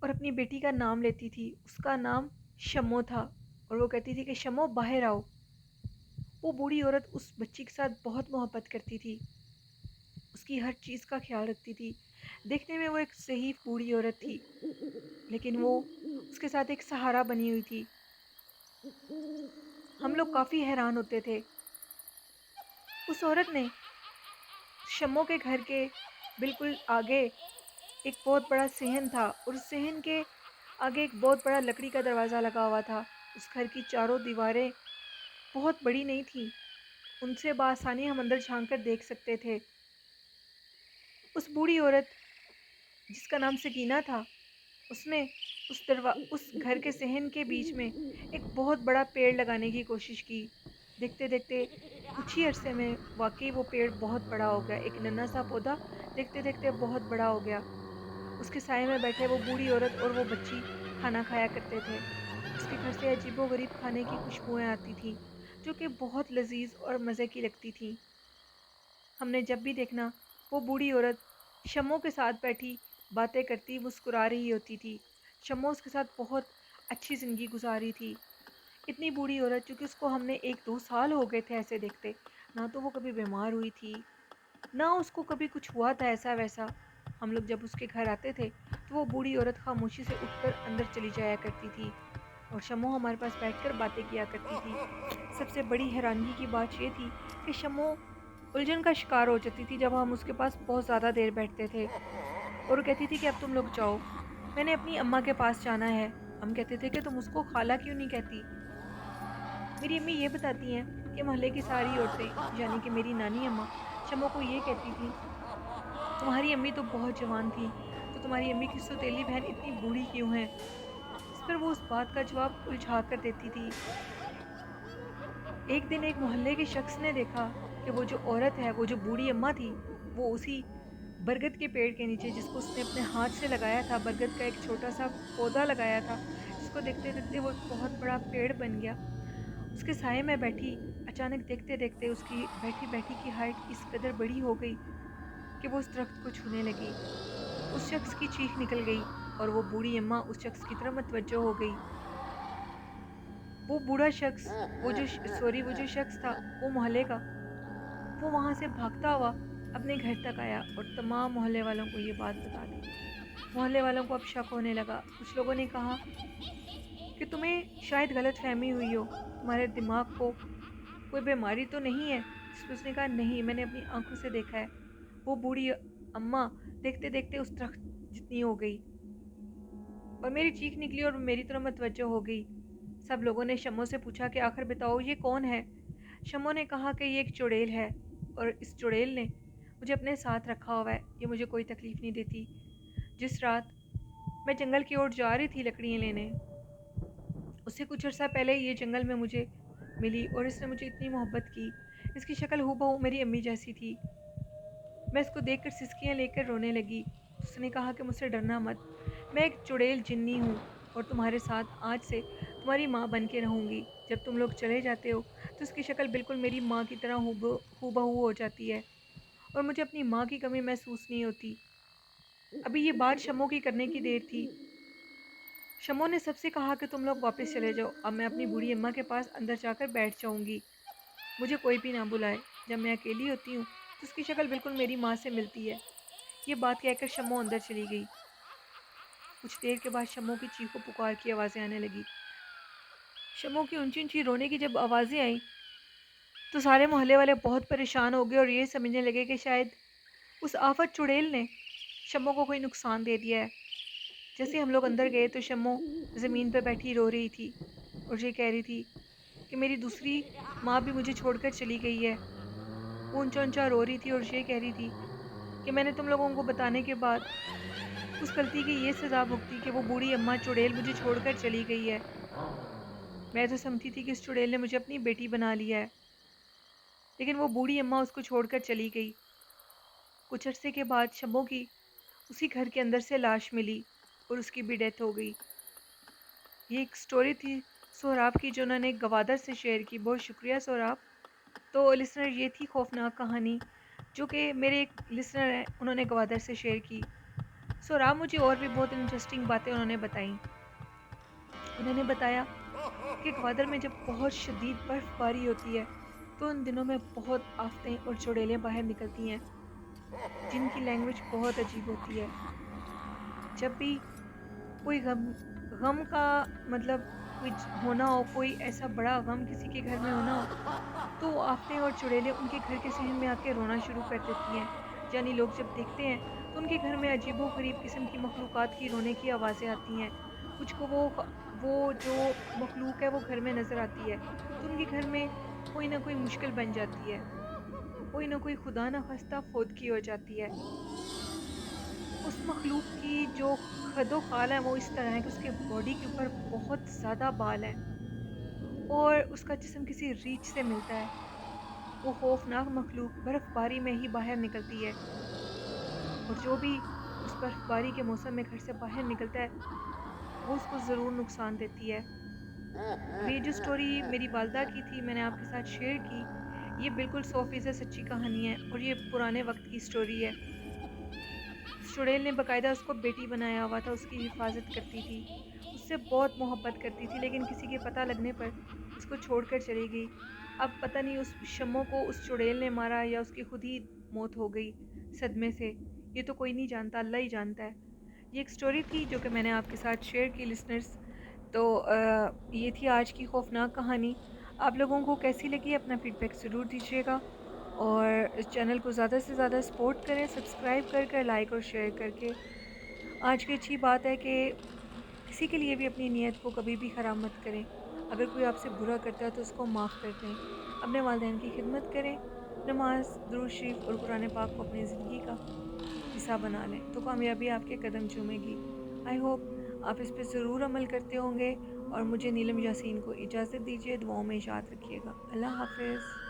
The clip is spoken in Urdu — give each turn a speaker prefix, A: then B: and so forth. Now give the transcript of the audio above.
A: اور اپنی بیٹی کا نام لیتی تھی. اس کا نام شمو تھا اور وہ کہتی تھی کہ شمو باہر آؤ. وہ بوڑھی عورت اس بچی کے ساتھ بہت محبت کرتی تھی، اس کی ہر چیز کا خیال رکھتی تھی. دیکھنے میں وہ ایک ضعیف بوڑھی عورت تھی، لیکن وہ اس کے ساتھ ایک سہارا بنی ہوئی تھی. ہم لوگ کافی حیران ہوتے تھے. اس عورت نے شمو کے گھر کے بالکل آگے ایک بہت بڑا صحن تھا اور اس صحن کے آگے ایک بہت بڑا لکڑی کا دروازہ لگا ہوا تھا. اس گھر کی چاروں دیواریں بہت بڑی نہیں تھیں، ان سے بآسانی ہم اندر جھانک کر دیکھ سکتے تھے. اس بوڑھی عورت جس کا نام سکینہ تھا، اس نے اس گھر کے صحن کے بیچ میں ایک بہت بڑا پیڑ لگانے کی کوشش کی. دیکھتے دیکھتے کچھ ہی عرصے میں واقعی وہ پیڑ بہت بڑا ہو گیا. ایک ننھا سا پودا دیکھتے دیکھتے بہت بڑا ہو گیا. اس کے سائے میں بیٹھے وہ بوڑھی عورت اور وہ بچی کھانا کھایا کرتے تھے. اس کے گھر سے عجیب و غریب کھانے کی خوشبوئیں آتی تھیں جو کہ بہت لذیذ اور مزے کی لگتی تھیں. ہم نے جب بھی دیکھنا وہ بوڑھی عورت شمو کے ساتھ بیٹھی باتیں کرتی مسکرا رہی ہوتی تھی. شمو اس کے ساتھ بہت اچھی زندگی گزاری تھی. اتنی بوڑھی عورت، چونکہ اس کو ہم نے 1-2 سال ہو گئے تھے ایسے دیکھتے، نہ تو وہ کبھی بیمار ہوئی تھی، نہ اس کو کبھی کچھ ہوا تھا ایسا ویسا. ہم لوگ جب اس کے گھر آتے تھے تو وہ بوڑھی عورت خاموشی سے اٹھ کر اندر چلی جایا کرتی تھی اور شمو ہمارے پاس بیٹھ کر باتیں کیا کرتی تھی. سب سے بڑی حیرانگی کی بات یہ تھی کہ شمو الجھن کا شکار ہو جاتی تھی جب ہم اس کے پاس بہت زیادہ دیر بیٹھتے تھے، اور وہ کہتی تھی کہ اب تم لوگ جاؤ، میں نے اپنی اماں کے پاس جانا ہے. ہم کہتے تھے کہ تم اس کو خالہ کیوں نہیں کہتی؟ میری امی یہ بتاتی ہیں کہ محلے کی ساری عورتیں، یعنی کہ میری نانی اماں، شمو کو یہ کہتی تھیں تمہاری امی تو بہت جوان تھی، تو تمہاری امی کی سوتیلی بہن اتنی بوڑھی کیوں ہے؟ اس پر وہ اس بات کا جواب الجھا کر دیتی تھی. ایک دن ایک محلے کے شخص نے دیکھا کہ وہ جو عورت ہے، وہ جو بوڑھی اماں تھی، وہ اسی برگد کے پیڑ کے نیچے، جس کو اس نے اپنے ہاتھ سے لگایا تھا، برگد کا ایک چھوٹا سا پودا لگایا تھا، جس کو دیکھتے دیکھتے وہ ایک بہت بڑا پیڑ بن گیا، اس کے سائے میں بیٹھی. اچانک دیکھتے دیکھتے اس کی بیٹھی بیٹھی کی ہائٹ اس قدر بڑی ہو گئی کہ وہ اس درخت کو چھونے لگی. اس شخص کی چیخ نکل گئی اور وہ بوڑھی اماں اس شخص کی طرف متوجہ ہو گئی. وہ بوڑھا شخص، وہ جو شخص تھا، وہ محلے کا، وہ وہاں سے بھاگتا ہوا اپنے گھر تک آیا اور تمام محلے والوں کو یہ بات بتا دی. محلے والوں کو اب شک ہونے لگا. کچھ لوگوں نے کہا کہ تمہیں شاید غلط فہمی ہوئی ہو، تمہارے دماغ کو کوئی بیماری تو نہیں ہے؟ جس پر اس نے کہا نہیں، میں نے اپنی آنکھوں سے دیکھا ہے. وہ بوڑھی اماں دیکھتے دیکھتے اس درخت جتنی ہو گئی اور میری چیخ نکلی اور میری طرف متوجہ ہو گئی. سب لوگوں نے شمو سے پوچھا کہ آخر بتاؤ یہ کون ہے؟ شمو نے کہا کہ یہ ایک چڑیل ہے اور اس چڑیل نے مجھے اپنے ساتھ رکھا ہوا ہے، یہ مجھے کوئی تکلیف نہیں دیتی. جس رات میں جنگل کی اور جا رہی تھی لکڑیاں لینے، اس سے کچھ عرصہ پہلے یہ جنگل میں مجھے ملی اور اس نے مجھے اتنی محبت کی. اس کی شکل ہو بہو میری امی جیسی تھی. میں اس کو دیکھ کر سسکیاں لے کر رونے لگی. اس نے کہا کہ مجھ سے ڈرنا مت، میں ایک چڑیل جنی ہوں اور تمہارے ساتھ آج سے تمہاری ماں بن کے رہوں گی. جب تم لوگ چلے جاتے ہو تو اس کی شکل بالکل میری ماں کی طرح ہو بہو ہو جاتی ہے اور مجھے اپنی ماں کی کمی محسوس نہیں ہوتی. ابھی یہ بات شمو کی کرنے کی دیر تھی. شمو نے سب سے کہا کہ تم لوگ واپس چلے جاؤ، اب میں اپنی بوڑھی اماں کے پاس اندر جا کر بیٹھ جاؤں گی، مجھے کوئی بھی نہ بلائے. جب میں اکیلی ہوتی ہوں تو اس کی شکل بالکل میری ماں سے ملتی ہے. یہ بات کہہ کر شمو اندر چلی گئی. کچھ دیر کے بعد شمو کی چیخ و پکار کی آوازیں آنے لگی. شمو کی اونچی اونچی رونے کی جب آوازیں آئیں تو سارے محلے والے بہت پریشان ہو گئے اور یہ سمجھنے لگے کہ شاید اس آفت چڑیل نے شمو کو کوئی نقصان دے دیا ہے. جیسے ہم لوگ اندر گئے تو شمو زمین پہ بیٹھی رو رہی تھی اور یہ کہہ رہی تھی کہ میری دوسری ماں بھی مجھے چھوڑ کر چلی گئی ہے. وہ اونچا اونچا رو رہی تھی اور یہ کہہ رہی تھی کہ میں نے تم لوگوں کو بتانے کے بعد اس غلطی کی یہ سزا بھگتی کہ وہ بوڑھی اماں چڑیل مجھے چھوڑ کر چلی گئی ہے. میں تو سمجھتی تھی کہ اس چڑیل نے مجھے اپنی بیٹی بنا لیا ہے، لیکن وہ بوڑھی اماں اس کو چھوڑ کر چلی گئی. کچھ عرصے کے بعد شمو کی اسی گھر کے اندر سے لاش ملی اور اس کی بھی ڈیتھ ہو گئی. یہ ایک سٹوری تھی سہراب کی جو انہوں نے گوادر سے شیئر کی. بہت شکریہ سہراب. تو لسنر، یہ تھی خوفناک کہانی جو کہ میرے ایک لسنر ہیں انہوں نے گوادر سے شیئر کی. سو رہا مجھے اور بھی بہت انٹرسٹنگ باتیں انہوں نے بتائیں. انہوں نے بتایا کہ گوادر میں جب بہت شدید برف باری ہوتی ہے تو ان دنوں میں بہت آفتیں اور چڑیلیں باہر نکلتی ہیں جن کی لینگویج بہت عجیب ہوتی ہے. جب بھی کوئی غم کا مطلب کوئی ہونا ہو، کوئی ایسا بڑا غم کسی کے گھر میں ہونا ہو تو وہ آفتیں اور چڑیلیں ان کے گھر کے صحن میں آ کے رونا شروع کر دیتی ہیں. یعنی لوگ جب دیکھتے ہیں تو ان کے گھر میں عجیب و غریب قسم کی مخلوقات کی رونے کی آوازیں آتی ہیں. کچھ کو وہ جو مخلوق ہے وہ گھر میں نظر آتی ہے تو ان کے گھر میں کوئی نہ کوئی مشکل بن جاتی ہے، کوئی نہ کوئی خدا نخواستہ فوتگی ہو جاتی ہے. اس مخلوق کی جو خد و خال ہے وہ اس طرح ہے کہ اس کے باڈی کے اوپر بہت زیادہ بال ہے اور اس کا جسم کسی ریچھ سے ملتا ہے. وہ خوفناک مخلوق برف باری میں ہی باہر نکلتی ہے اور جو بھی اس برف باری کے موسم میں گھر سے باہر نکلتا ہے وہ اس کو ضرور نقصان دیتی ہے. اب یہ جو سٹوری میری والدہ کی تھی میں نے آپ کے ساتھ شیئر کی، یہ بالکل 100% سچی کہانی ہے اور یہ پرانے وقت کی سٹوری ہے. اس چڑیل نے باقاعدہ اس کو بیٹی بنایا ہوا تھا، اس کی حفاظت کرتی تھی، اس سے بہت محبت کرتی تھی، لیکن کسی کے پتہ لگنے پر اس کو چھوڑ کر چلی گئی. اب پتہ نہیں اس شموں کو اس چڑیل نے مارا یا اس کی خود ہی موت ہو گئی صدمے سے، یہ تو کوئی نہیں جانتا، اللہ ہی جانتا ہے. یہ ایک سٹوری تھی جو کہ میں نے آپ کے ساتھ شیئر کی لسنرز. تو یہ تھی آج کی خوفناک کہانی. آپ لوگوں کو کیسی لگی اپنا فیڈ بیک ضرور دیجیے گا اور اس چینل کو زیادہ سے زیادہ سپورٹ کریں، سبسکرائب کر لائک اور شیئر کر کے. آج کی اچھی بات ہے کہ کسی کے لیے بھی اپنی نیت کو کبھی بھی خراب مت کریں. اگر کوئی آپ سے برا کرتا ہے تو اس کو معاف کر دیں، اپنے والدین کی خدمت کریں، نماز، درود شریف اور قرآن پاک کو اپنی زندگی کا حصہ بنا لیں تو کامیابی آپ کے قدم چومے گی. آئی ہوپ آپ اس پہ ضرور عمل کرتے ہوں گے اور مجھے نیلم یاسین کو اجازت دیجیے. دعاؤں میں یاد رکھیے گا. اللہ حافظ.